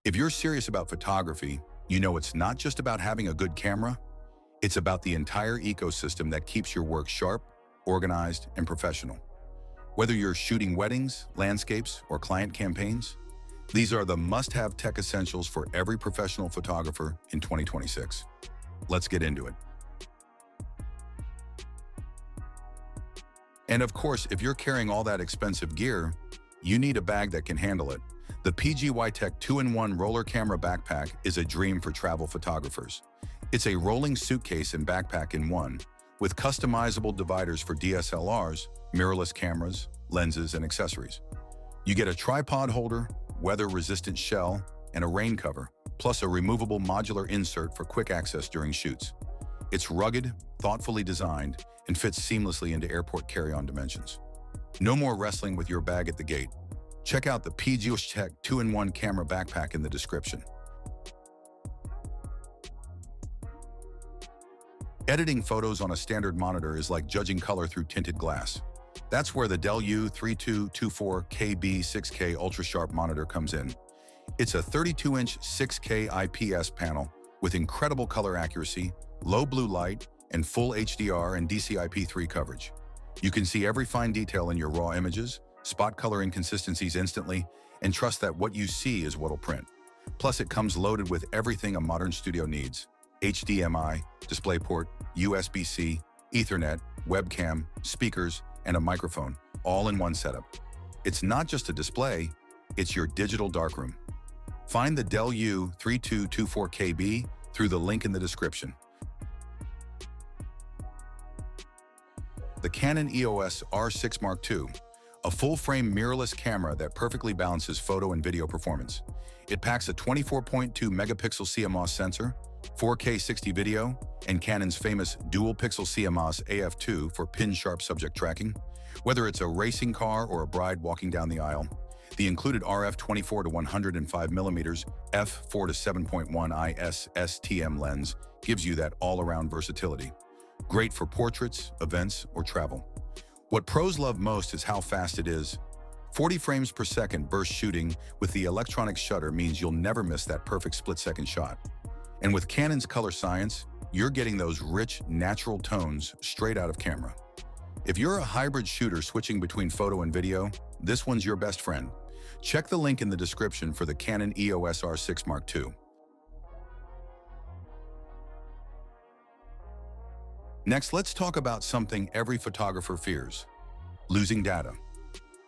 If you're serious about photography, you know it's not just about having a good camera, it's about the entire ecosystem that keeps your work sharp, organized, and professional. Whether you're shooting weddings, landscapes, or client campaigns, these are the must-have tech essentials for every professional photographer in 2026. Let's get into it. And of course, if you're carrying all that expensive gear, you need a bag that can handle it. The PGYTECH 2-in-1 roller camera backpack is a dream for travel photographers. It's a rolling suitcase and backpack in one, with customizable dividers for DSLRs, mirrorless cameras, lenses, and accessories. You get a tripod holder, weather-resistant shell, and a rain cover, plus a removable modular insert for quick access during shoots. It's rugged, thoughtfully designed, and fits seamlessly into airport carry-on dimensions. No more wrestling with your bag at the gate. Check out the PGYTECH 2-in-1 camera backpack in the description. Editing photos on a standard monitor is like judging color through tinted glass. That's where the Dell U3224KB 6K UltraSharp monitor comes in. It's a 32-inch 6K IPS panel with incredible color accuracy, low blue light, and full HDR and DCI-P3 coverage. You can see every fine detail in your raw images, spot color inconsistencies instantly, and trust that what you see is what'll print. Plus, it comes loaded with everything a modern studio needs: HDMI, DisplayPort, USB-C, Ethernet, webcam, speakers, and a microphone, all in one setup. It's not just a display, it's your digital darkroom. Find the Dell U3224KB through the link in the description. The Canon EOS R6 Mark II, a full-frame mirrorless camera that perfectly balances photo and video performance. It packs a 24.2 megapixel CMOS sensor, 4K 60 video, and Canon's famous dual-pixel CMOS AF2 for pin-sharp subject tracking. Whether it's a racing car or a bride walking down the aisle, the included RF 24 to 105 mm f4 to 7.1 IS STM lens gives you that all-around versatility. Great for portraits, events, or travel. What pros love most is how fast it is. 40 frames per second burst shooting with the electronic shutter means you'll never miss that perfect split-second shot. And with Canon's color science, you're getting those rich, natural tones straight out of camera. If you're a hybrid shooter switching between photo and video, this one's your best friend. Check the link in the description for the Canon EOS R6 Mark II. Next, let's talk about something every photographer fears: losing data.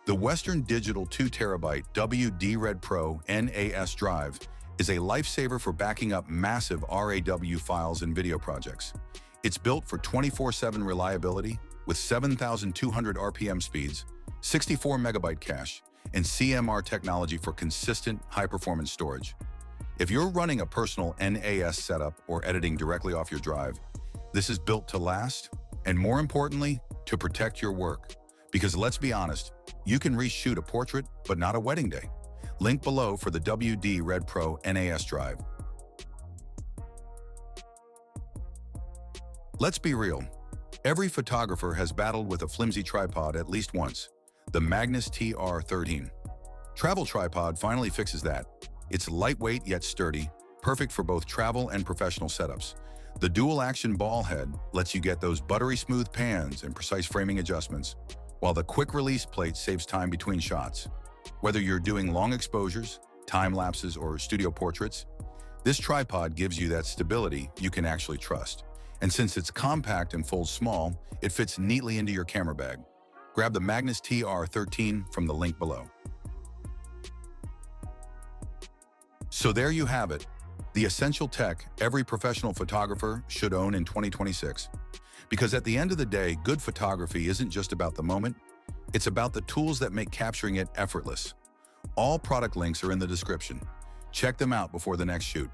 The Western Digital 2TB WD-Red Pro NAS drive is a lifesaver for backing up massive RAW files and video projects. It's built for 24/7 reliability with 7,200 RPM speeds, 64 megabyte cache, and CMR technology for consistent high-performance storage. If you're running a personal NAS setup or editing directly off your drive, this is built to last, and more importantly, to protect your work. Because let's be honest, you can reshoot a portrait, but not a wedding day. Link below for the WD-Red Pro NAS drive. Let's be real. Every photographer has battled with a flimsy tripod at least once: the Magnus TR-13. Travel Tripod finally fixes that. It's lightweight yet sturdy, perfect for both travel and professional setups. The dual-action ball head lets you get those buttery smooth pans and precise framing adjustments, while the quick-release plate saves time between shots. Whether you're doing long exposures, time lapses, or studio portraits, this tripod gives you that stability you can actually trust. And since it's compact and folds small, it fits neatly into your camera bag. Grab the Magnus TR-13 from the link below. So there you have it, the essential tech every professional photographer should own in 2026. Because at the end of the day, good photography isn't just about the moment, it's about the tools that make capturing it effortless. All product links are in the description. Check them out before the next shoot.